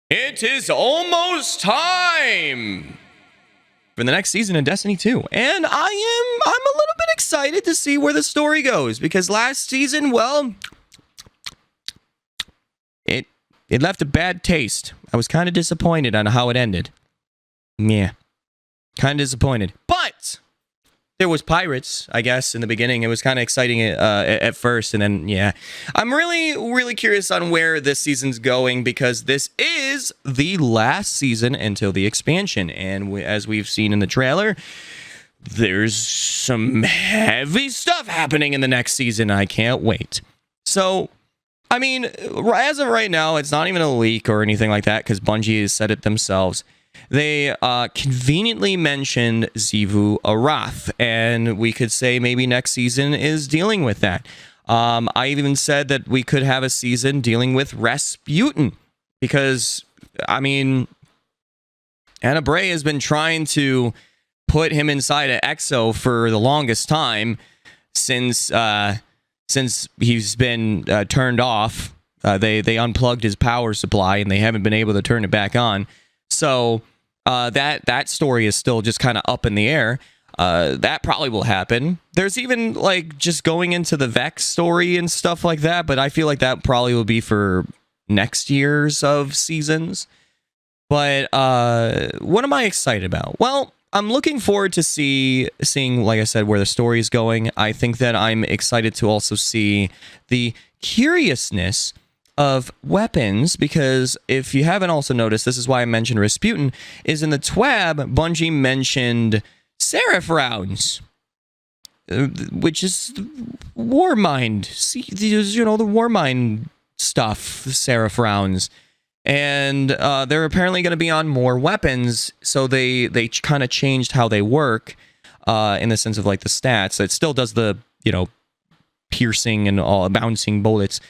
It is almost time for the next season of Destiny 2. And I'm a little bit excited to see where the story goes, because last season, well, it left a bad taste. I was kind of disappointed on how it ended. Yeah, kind of disappointed. But there was pirates, I guess, in the beginning. It was kind of exciting at first, and then, yeah. I'm really curious on where this season's going, because this is the last season until the expansion. And as we've seen in the trailer, there's some heavy stuff happening in the next season. I can't wait. So, I mean, as of right now, it's not even a leak or anything like that, because Bungie has said it themselves. They conveniently mentioned Xivu Arath, and we could say maybe next season is dealing with that. I even said that we could have a season dealing with Rasputin, because, I mean, Anna Bray has been trying to put him inside an Exo for the longest time since he's been turned off. They unplugged his power supply, and they haven't been able to turn it back on. So that story is still just kind of up in the air. That probably will happen. There's even like just going into the Vex story and stuff like that, but I feel like that probably will be for next year's of seasons. But what am I excited about? Well, I'm looking forward to seeing, like I said, where the story is going. I think that I'm excited to also see the curiousness of weapons, because if you haven't also noticed, this is why I mentioned Rasputin, is in the TWAB, Bungie mentioned Seraph rounds, which is Warmind. See, you know, the Warmind stuff, Seraph rounds. And they're apparently going to be on more weapons, so they kind of changed how they work in the sense of like the stats. It still does the, you know, piercing and all bouncing bullets.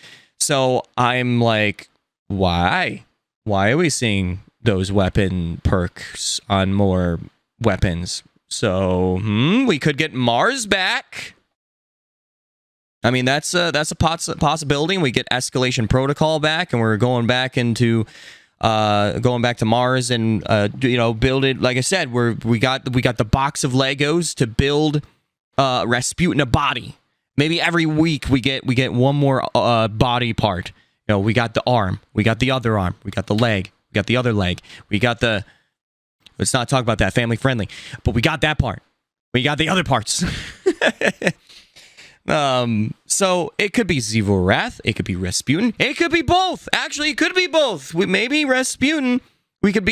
So I'm like, why? Why are we seeing those weapon perks on more weapons? So, we could get Mars back. I mean, that's a possibility. We get Escalation Protocol back, and we're going back into going back to Mars, and you know, build it. Like I said, we got the box of Legos to build Rasputin a body. Maybe every week we get one more body part. You know, we got the arm, we got the other arm, we got the leg, we got the other leg, we got the. Let's not talk about that, family friendly. But we got that part. We got the other parts. So it could be Xivu Arath, it could be Rasputin, it could be both. Actually, it could be both. Maybe Rasputin. We could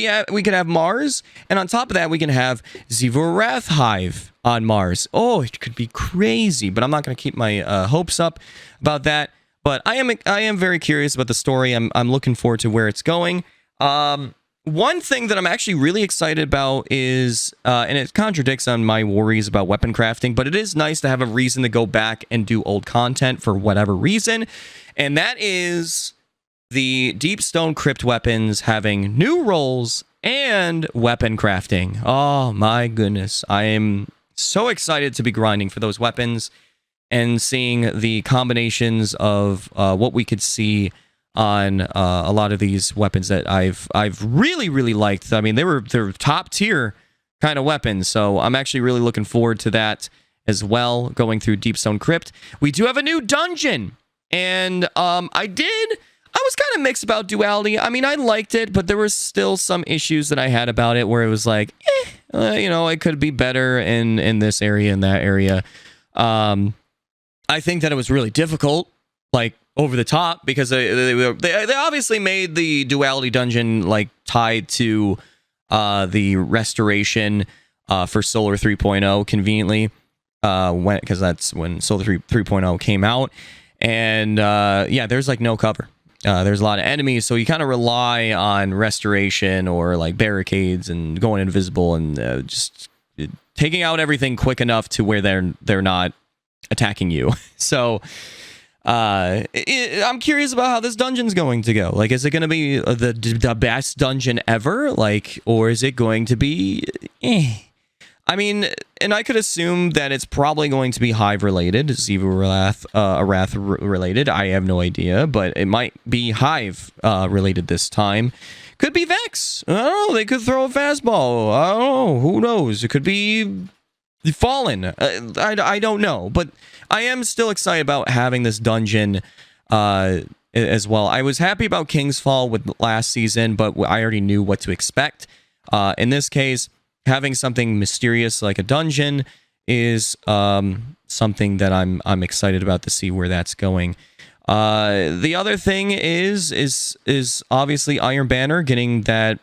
have Mars, and on top of that, we can have Xivu Arath Hive on Mars. Oh, it could be crazy, but I'm not going to keep my hopes up about that. But I am very curious about the story. I'm looking forward to where it's going. One thing that I'm actually really excited about is, and it contradicts on my worries about weapon crafting, but it is nice to have a reason to go back and do old content for whatever reason, and that is the Deepstone Crypt weapons having new roles and weapon crafting. Oh my goodness. I am so excited to be grinding for those weapons and seeing the combinations of what we could see on a lot of these weapons that I've really liked. I mean, they're top tier kind of weapons, so I'm actually really looking forward to that as well, going through Deepstone Crypt. We do have a new dungeon, and I was kind of mixed about Duality. I mean, I liked it, but there were still some issues that I had about it where it was like, you know, it could be better in this area and that area. I think that it was really difficult, like over the top, because they obviously made the Duality dungeon like tied to the restoration for Solar 3.0 conveniently, because that's when Solar 3.0 came out, and yeah, there's like no cover. There's a lot of enemies, so you kind of rely on restoration or like barricades and going invisible and just taking out everything quick enough to where they're not attacking you. So I'm curious about how this dungeon's going to go. Like, is it going to be the best dungeon ever? Like, or is it going to be I mean, and I could assume that it's probably going to be Hive related, Ziva Wrath related. I have no idea, but it might be Hive related this time. Could be Vex. I don't know. They could throw a fastball. I don't know. Who knows? It could be Fallen. I don't know, but I am still excited about having this dungeon as well. I was happy about King's Fall with last season, but I already knew what to expect. In this case, having something mysterious like a dungeon is something that I'm excited about to see where that's going. The other thing is obviously Iron Banner getting that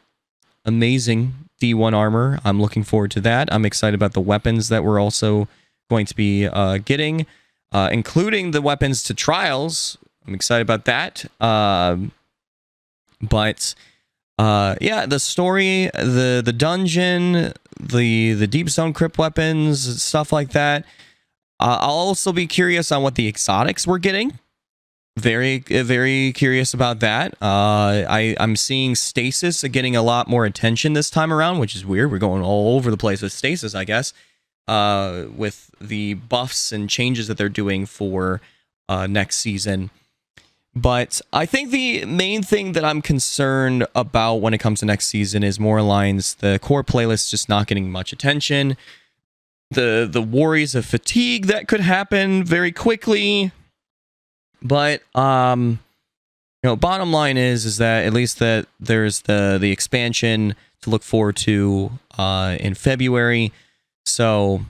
amazing D1 armor. I'm looking forward to that. I'm excited about the weapons that we're also going to be getting, including the weapons to trials. I'm excited about that. Yeah, the story, the dungeon, the deep zone crypt weapons, stuff like that. I'll also be curious on what the exotics we're getting. Very curious about that. I'm seeing stasis getting a lot more attention this time around, which is weird. We're going all over the place with stasis, I guess, with the buffs and changes that they're doing for next season. But I think the main thing that I'm concerned about when it comes to next season is more lines, the core playlist just not getting much attention, the worries of fatigue that could happen very quickly. But bottom line is that at least that there's the expansion to look forward to in February. So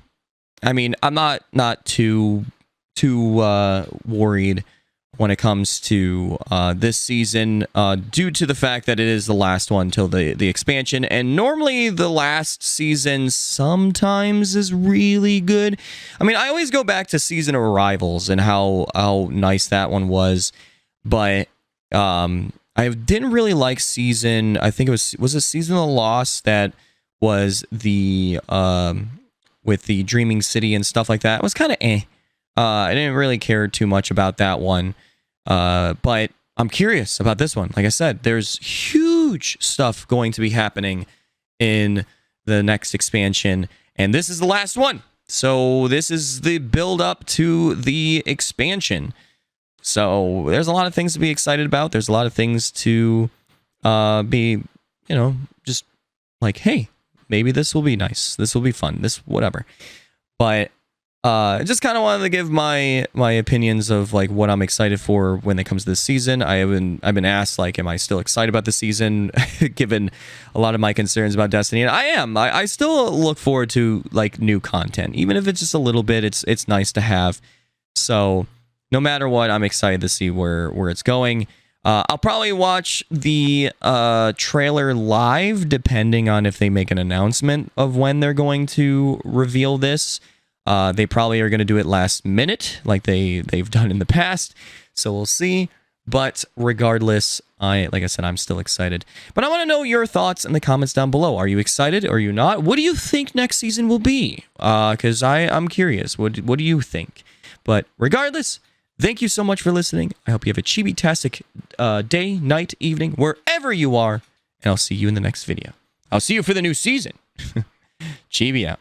I mean, I'm not too worried when it comes to this season, due to the fact that it is the last one till the expansion. And normally the last season sometimes is really good. I mean, I always go back to Season of Arrivals and how nice that one was. But I didn't really like season, I think it was a Season of the Lost that was the with the Dreaming City and stuff like that. It was kind of I didn't really care too much about that one. But I'm curious about this one. Like I said, there's huge stuff going to be happening in the next expansion, and this is the last one. So this is the build up to the expansion. So there's a lot of things to be excited about. There's a lot of things to be, just like, hey, maybe this will be nice. This will be fun. This whatever. But I just kind of wanted to give my opinions of like what I'm excited for when it comes to this season. I've been asked like, am I still excited about the season, given a lot of my concerns about Destiny, and I am. I still look forward to like new content, even if it's just a little bit. It's nice to have. So no matter what, I'm excited to see where it's going. I'll probably watch the trailer live, depending on if they make an announcement of when they're going to reveal this. They probably are going to do it last minute, like they've done in the past. So we'll see. But regardless, like I said, I'm still excited. But I want to know your thoughts in the comments down below. Are you excited or are you not? What do you think next season will be? Because I'm curious. What do you think? But regardless, thank you so much for listening. I hope you have a chibi-tastic day, night, evening, wherever you are. And I'll see you in the next video. I'll see you for the new season. Chibi out.